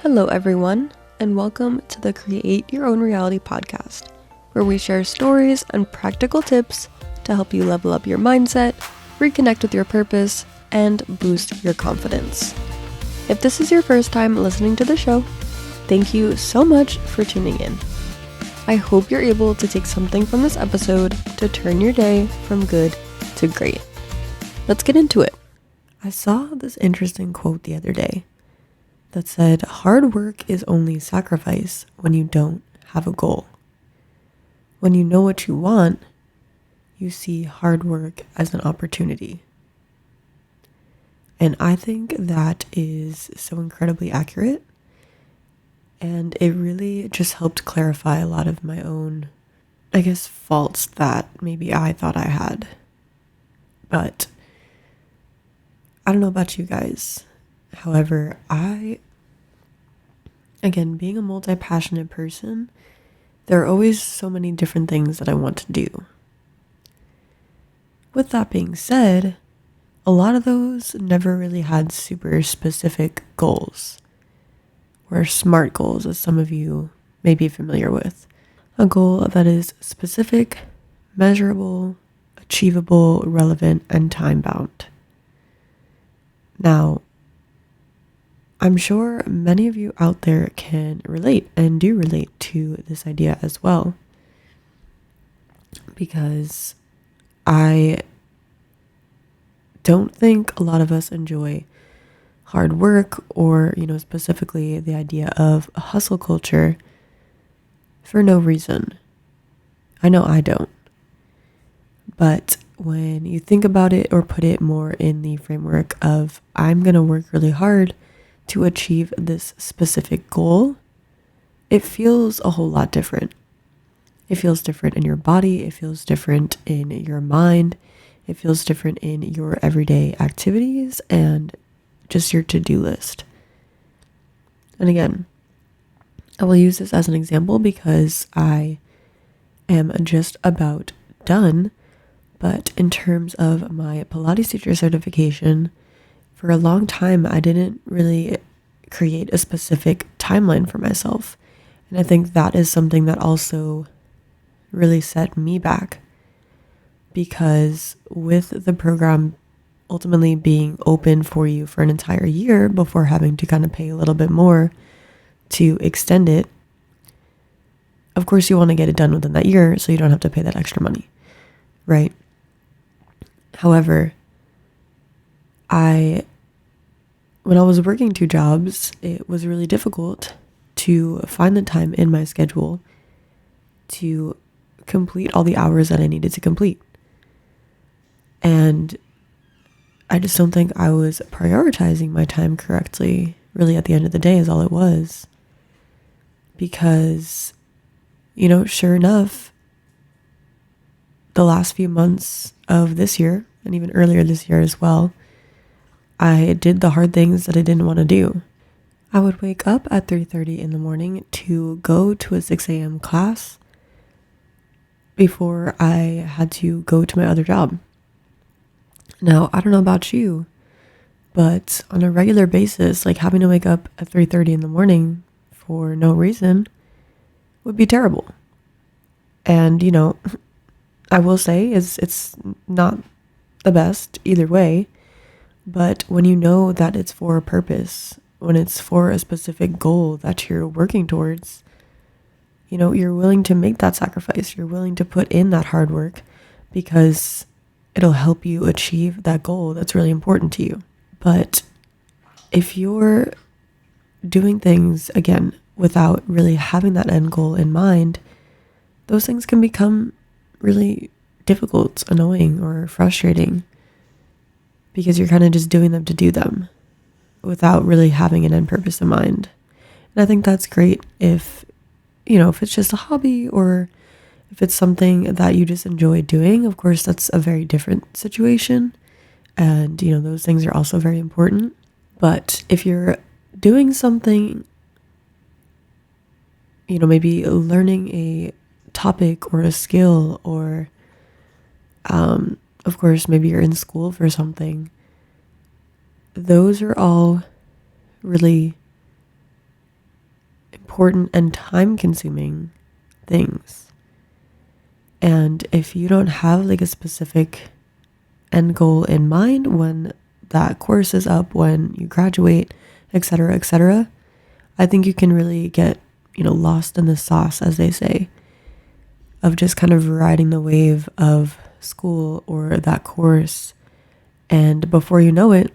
Hello, everyone, and welcome to the Create Your Own Reality podcast, where we share stories and practical tips to help you level up your mindset, reconnect with your purpose, and boost your confidence. If this is your first time listening to the show, thank you so much for tuning in. I hope you're able to take something from this episode to turn your day from good to great. Let's get into it. I saw this interesting quote the other day that said, hard work is only sacrifice when you don't have a goal. When you know what you want, you see hard work as an opportunity. And I think that is so incredibly accurate. And it really just helped clarify a lot of my own, faults that maybe I thought I had. But I don't know about you guys. However, being a multi-passionate person, there are always so many different things that I want to do. With that being said, a lot of those never really had super specific goals, or SMART goals, as some of you may be familiar with. A goal that is specific, measurable, achievable, relevant, and time-bound. Now, I'm sure many of you out there can relate and do relate to this idea as well, because I don't think a lot of us enjoy hard work or, specifically the idea of a hustle culture for no reason. I know I don't. But when you think about it or put it more in the framework of I'm going to work really hard to achieve this specific goal, it feels a whole lot different. It feels different in your body. It feels different in your mind. It feels different in your everyday activities and just your to-do list. And again, I will use this as an example because I am just about done. But in terms of my Pilates teacher certification, for a long time, I didn't really create a specific timeline for myself. And I think that is something that also really set me back, because with the program ultimately being open for you for an entire year before having to kind of pay a little bit more to extend it, of course you want to get it done within that year so you don't have to pay that extra money, right? However, when I was working 2 jobs, it was really difficult to find the time in my schedule to complete all the hours that I needed to complete. And I just don't think I was prioritizing my time correctly, really at the end of the day is all it was. Because, sure enough, the last few months of this year, and even earlier this year as well, I did the hard things that I didn't want to do. I would wake up at 3:30 in the morning to go to a 6 a.m. class before I had to go to my other job. Now, I don't know about you, but on a regular basis, having to wake up at 3:30 in the morning for no reason would be terrible. And, I will say it's not the best either way. But when you know that it's for a purpose, when it's for a specific goal that you're working towards, you're willing to make that sacrifice. You're willing to put in that hard work because it'll help you achieve that goal that's really important to you. But if you're doing things, again, without really having that end goal in mind, those things can become really difficult, annoying, or frustrating, because you're kind of just doing them to do them without really having an end purpose in mind. And I think that's great if it's just a hobby or if it's something that you just enjoy doing. Of course, that's a very different situation. And, those things are also very important. But if you're doing something, maybe learning a topic or a skill, or of course, maybe you're in school for something, those are all really important and time consuming things. And if you don't have like a specific end goal in mind when that course is up, when you graduate, etc., I think you can really get, lost in the sauce, as they say, of just kind of riding the wave of school or that course. And before you know it,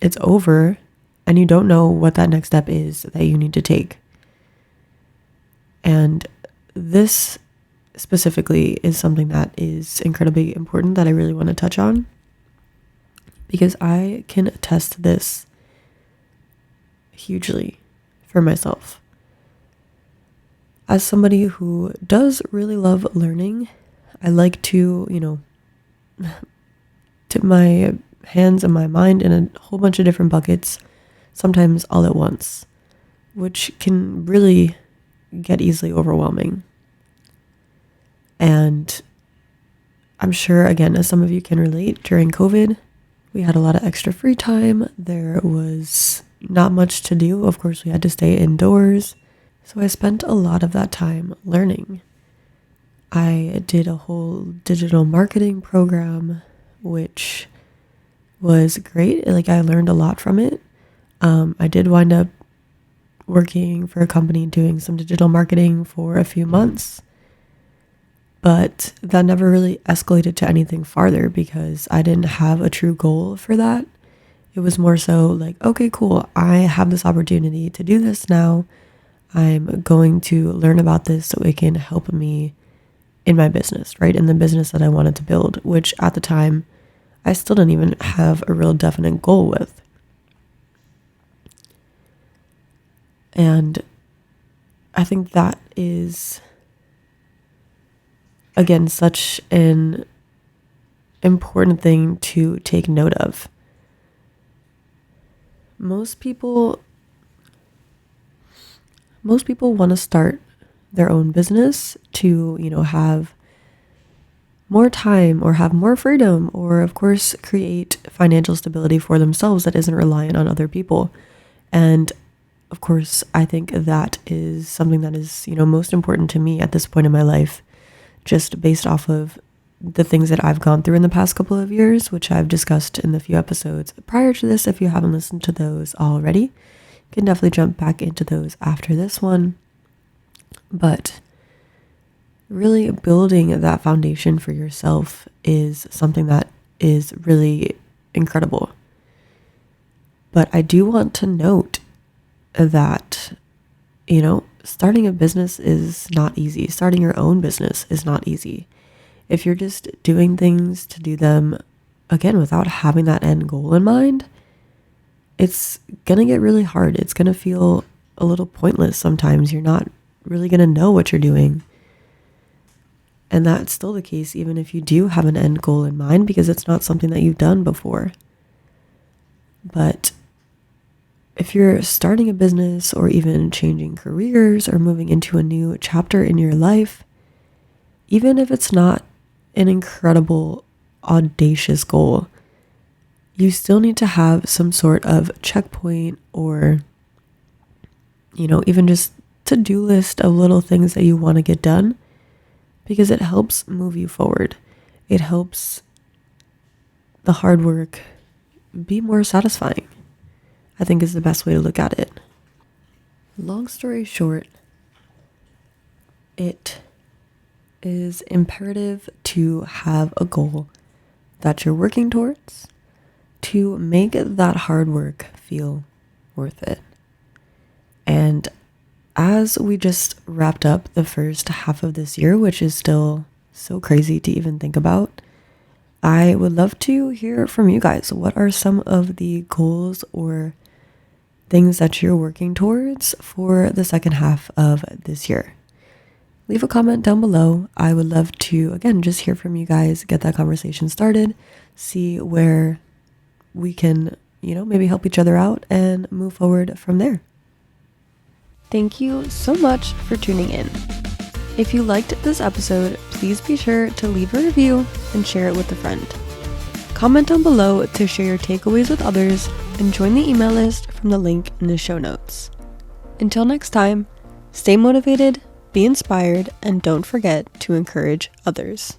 it's over and you don't know what that next step is that you need to take. And this specifically is something that is incredibly important that I really want to touch on, because I can attest to this hugely for myself. As somebody who does really love learning, I like to, tip my hands and my mind in a whole bunch of different buckets, sometimes all at once, which can really get easily overwhelming. And I'm sure, again, as some of you can relate, during COVID, we had a lot of extra free time. There was not much to do. Of course, we had to stay indoors. So I spent a lot of that time learning. I did a whole digital marketing program, which was great. Like, I learned a lot from it. I did wind up working for a company doing some digital marketing for a few months, but that never really escalated to anything farther because I didn't have a true goal for that. It was more so like, okay, cool, I have this opportunity to do this now. I'm going to learn about this so it can help me in my business, right? In the business that I wanted to build, which at the time I still didn't even have a real definite goal with. And I think that is, again, such an important thing to take note of. Most people want to start their own business to, have more time or have more freedom, or of course create financial stability for themselves that isn't reliant on other people. And of course, I think that is something that is, most important to me at this point in my life, just based off of the things that I've gone through in the past couple of years, which I've discussed in the few episodes prior to this. If you haven't listened to those already, you can definitely jump back into those after this one. But really building that foundation for yourself is something that is really incredible. But I do want to note that, starting a business is not easy. Starting your own business is not easy. If you're just doing things to do them, again, without having that end goal in mind, it's going to get really hard. It's going to feel a little pointless sometimes. You're not really going to know what you're doing. And that's still the case even if you do have an end goal in mind, because it's not something that you've done before. But if you're starting a business or even changing careers or moving into a new chapter in your life, even if it's not an incredible, audacious goal, you still need to have some sort of checkpoint or, even just to-do list of little things that you want to get done, because it helps move you forward. It helps the hard work be more satisfying, I think, is the best way to look at it. Long story short, it is imperative to have a goal that you're working towards to make that hard work feel worth it. And as we just wrapped up the first half of this year, which is still so crazy to even think about, I would love to hear from you guys. What are some of the goals or things that you're working towards for the second half of this year? Leave a comment down below. I would love to, again, just hear from you guys, get that conversation started, see where we can, maybe help each other out and move forward from there. Thank you so much for tuning in. If you liked this episode, please be sure to leave a review and share it with a friend. Comment down below to share your takeaways with others and join the email list from the link in the show notes. Until next time, Stay motivated, be inspired, and don't forget to encourage others.